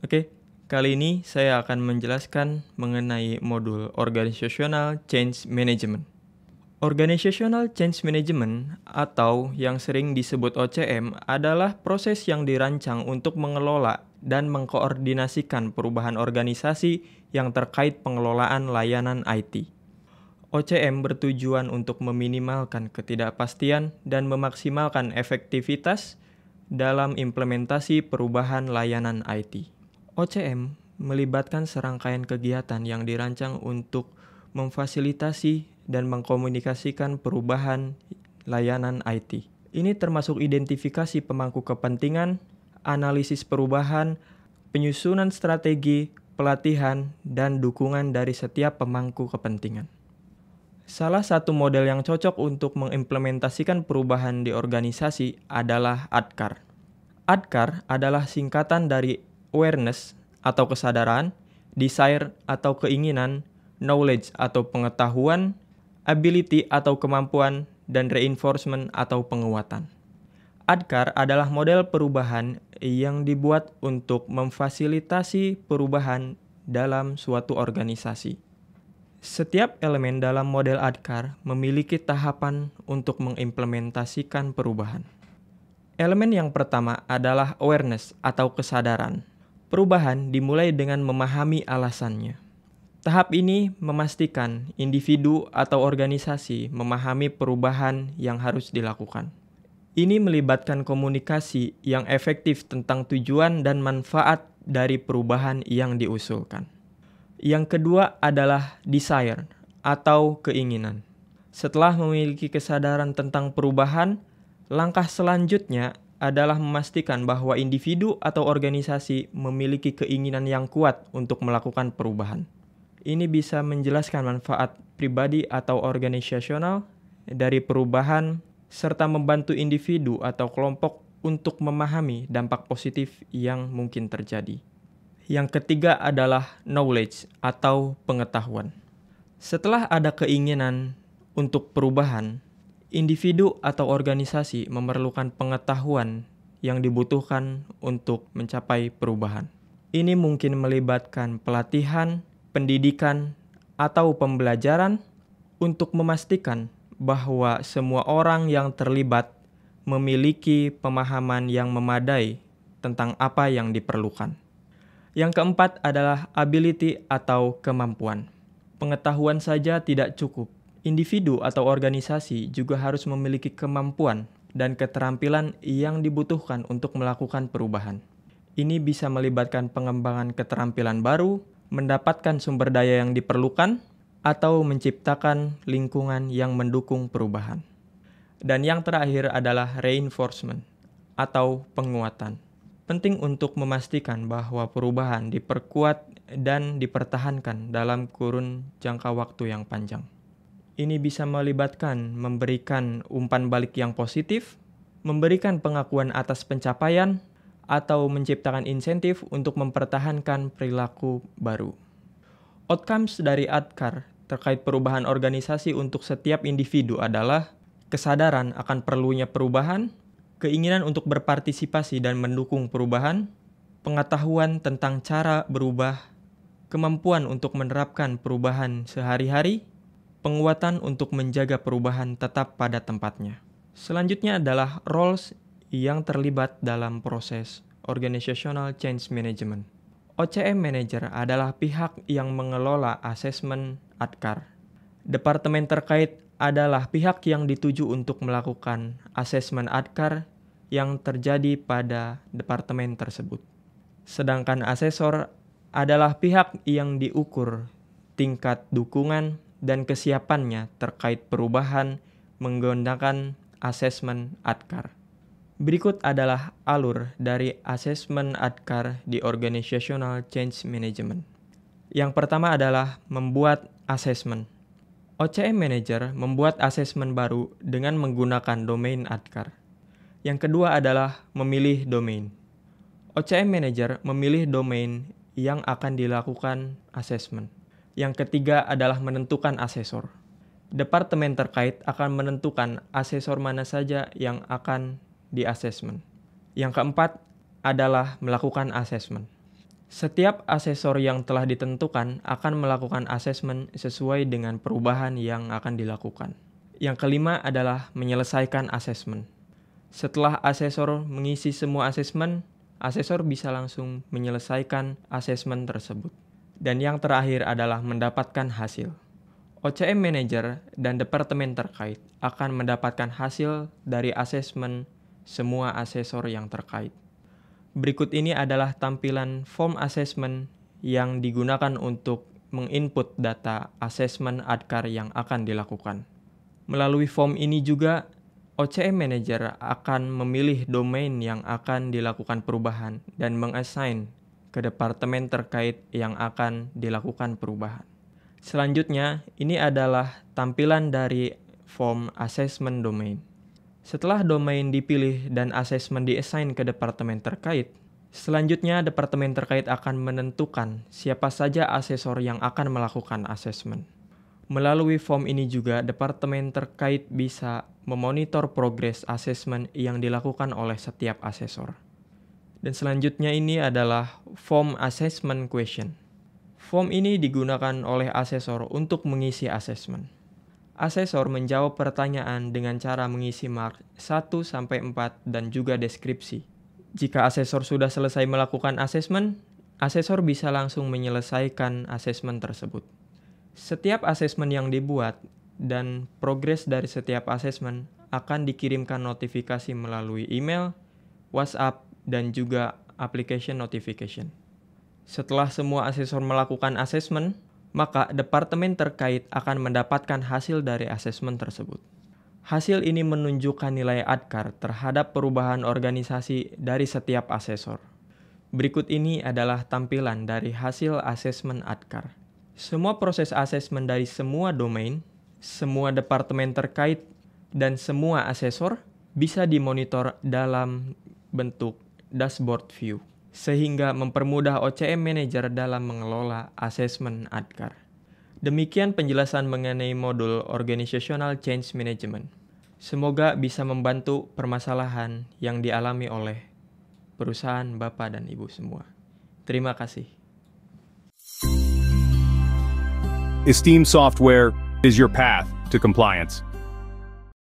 Oke, kali ini saya akan menjelaskan mengenai modul Organizational Change Management. Organizational Change Management atau yang sering disebut OCM adalah proses yang dirancang untuk mengelola dan mengkoordinasikan perubahan organisasi yang terkait pengelolaan layanan IT. OCM bertujuan untuk meminimalkan ketidakpastian dan memaksimalkan efektivitas dalam implementasi perubahan layanan IT. OCM melibatkan serangkaian kegiatan yang dirancang untuk memfasilitasi dan mengkomunikasikan perubahan layanan IT. Ini termasuk identifikasi pemangku kepentingan, analisis perubahan, penyusunan strategi, pelatihan, dan dukungan dari setiap pemangku kepentingan. Salah satu model yang cocok untuk mengimplementasikan perubahan di organisasi adalah ADKAR. ADKAR adalah singkatan dari awareness atau kesadaran, desire atau keinginan, knowledge atau pengetahuan, ability atau kemampuan, dan reinforcement atau penguatan. ADKAR adalah model perubahan yang dibuat untuk memfasilitasi perubahan dalam suatu organisasi. Setiap elemen dalam model ADKAR memiliki tahapan untuk mengimplementasikan perubahan. Elemen yang pertama adalah awareness atau kesadaran. Perubahan dimulai dengan memahami alasannya. Tahap ini memastikan individu atau organisasi memahami perubahan yang harus dilakukan. Ini melibatkan komunikasi yang efektif tentang tujuan dan manfaat dari perubahan yang diusulkan. Yang kedua adalah desire atau keinginan. Setelah memiliki kesadaran tentang perubahan, langkah selanjutnya adalah memastikan bahwa individu atau organisasi memiliki keinginan yang kuat untuk melakukan perubahan. Ini bisa menjelaskan manfaat pribadi atau organisasional dari perubahan, serta membantu individu atau kelompok untuk memahami dampak positif yang mungkin terjadi. Yang ketiga adalah knowledge atau pengetahuan. Setelah ada keinginan untuk perubahan, individu atau organisasi memerlukan pengetahuan yang dibutuhkan untuk mencapai perubahan. Ini mungkin melibatkan pelatihan, pendidikan, atau pembelajaran untuk memastikan bahwa semua orang yang terlibat memiliki pemahaman yang memadai tentang apa yang diperlukan. Yang keempat adalah ability atau kemampuan. Pengetahuan saja tidak cukup. Individu atau organisasi juga harus memiliki kemampuan dan keterampilan yang dibutuhkan untuk melakukan perubahan. Ini bisa melibatkan pengembangan keterampilan baru, mendapatkan sumber daya yang diperlukan, atau menciptakan lingkungan yang mendukung perubahan. Dan yang terakhir adalah reinforcement atau penguatan. Penting untuk memastikan bahwa perubahan diperkuat dan dipertahankan dalam kurun jangka waktu yang panjang. Ini bisa melibatkan memberikan umpan balik yang positif, memberikan pengakuan atas pencapaian, atau menciptakan insentif untuk mempertahankan perilaku baru. Outcomes dari ADKAR terkait perubahan organisasi untuk setiap individu adalah kesadaran akan perlunya perubahan, keinginan untuk berpartisipasi dan mendukung perubahan, pengetahuan tentang cara berubah, kemampuan untuk menerapkan perubahan sehari-hari, penguatan untuk menjaga perubahan tetap pada tempatnya. Selanjutnya adalah roles yang terlibat dalam proses Organizational Change Management. OCM Manager adalah pihak yang mengelola asesmen ADKAR. Departemen terkait adalah pihak yang dituju untuk melakukan asesmen ADKAR yang terjadi pada departemen tersebut. Sedangkan asesor adalah pihak yang diukur tingkat dukungan dan kesiapannya terkait perubahan menggunakan asesmen ADKAR. Berikut adalah alur dari asesmen ADKAR di Organizational Change Management. Yang pertama adalah membuat asesmen. OCM Manager membuat asesmen baru dengan menggunakan domain ADKAR. Yang kedua adalah memilih domain. OCM Manager memilih domain yang akan dilakukan asesmen. Yang ketiga adalah menentukan asesor. Departemen terkait akan menentukan asesor mana saja yang akan di-asesmen. Yang keempat adalah melakukan asesmen. Setiap asesor yang telah ditentukan akan melakukan asesmen sesuai dengan perubahan yang akan dilakukan. Yang kelima adalah menyelesaikan asesmen. Setelah asesor mengisi semua asesmen, asesor bisa langsung menyelesaikan asesmen tersebut. Dan yang terakhir adalah mendapatkan hasil. OCM Manager dan departemen terkait akan mendapatkan hasil dari asesmen semua asesor yang terkait. Berikut ini adalah tampilan form assessment yang digunakan untuk menginput data asesmen ADKAR yang akan dilakukan. Melalui form ini juga, OCM Manager akan memilih domain yang akan dilakukan perubahan dan mengassign ke departemen terkait yang akan dilakukan perubahan. Selanjutnya, ini adalah tampilan dari form assessment domain. Setelah domain dipilih dan asesmen diassign ke departemen terkait, selanjutnya departemen terkait akan menentukan siapa saja asesor yang akan melakukan asesmen. Melalui form ini juga, departemen terkait bisa memonitor progres asesmen yang dilakukan oleh setiap asesor. Dan selanjutnya ini adalah form assessment question. Form ini digunakan oleh asesor untuk mengisi asesmen. Asesor menjawab pertanyaan dengan cara mengisi mark 1-4 dan juga deskripsi. Jika asesor sudah selesai melakukan asesmen, asesor bisa langsung menyelesaikan asesmen tersebut. Setiap asesmen yang dibuat dan progres dari setiap asesmen akan dikirimkan notifikasi melalui email, WhatsApp, dan juga application notification. Setelah semua asesor melakukan asesmen, maka departemen terkait akan mendapatkan hasil dari asesmen tersebut. Hasil ini menunjukkan nilai ADKAR terhadap perubahan organisasi dari setiap asesor. Berikut ini adalah tampilan dari hasil asesmen ADKAR. Semua proses asesmen dari semua domain, semua departemen terkait, dan semua asesor bisa dimonitor dalam bentuk dashboard view, sehingga mempermudah OCM Manager dalam mengelola asesmen ADKAR. Demikian penjelasan mengenai modul Organizational Change Management. Semoga bisa membantu permasalahan yang dialami oleh perusahaan Bapak dan Ibu semua. Terima kasih. Esteem Software is your path to compliance.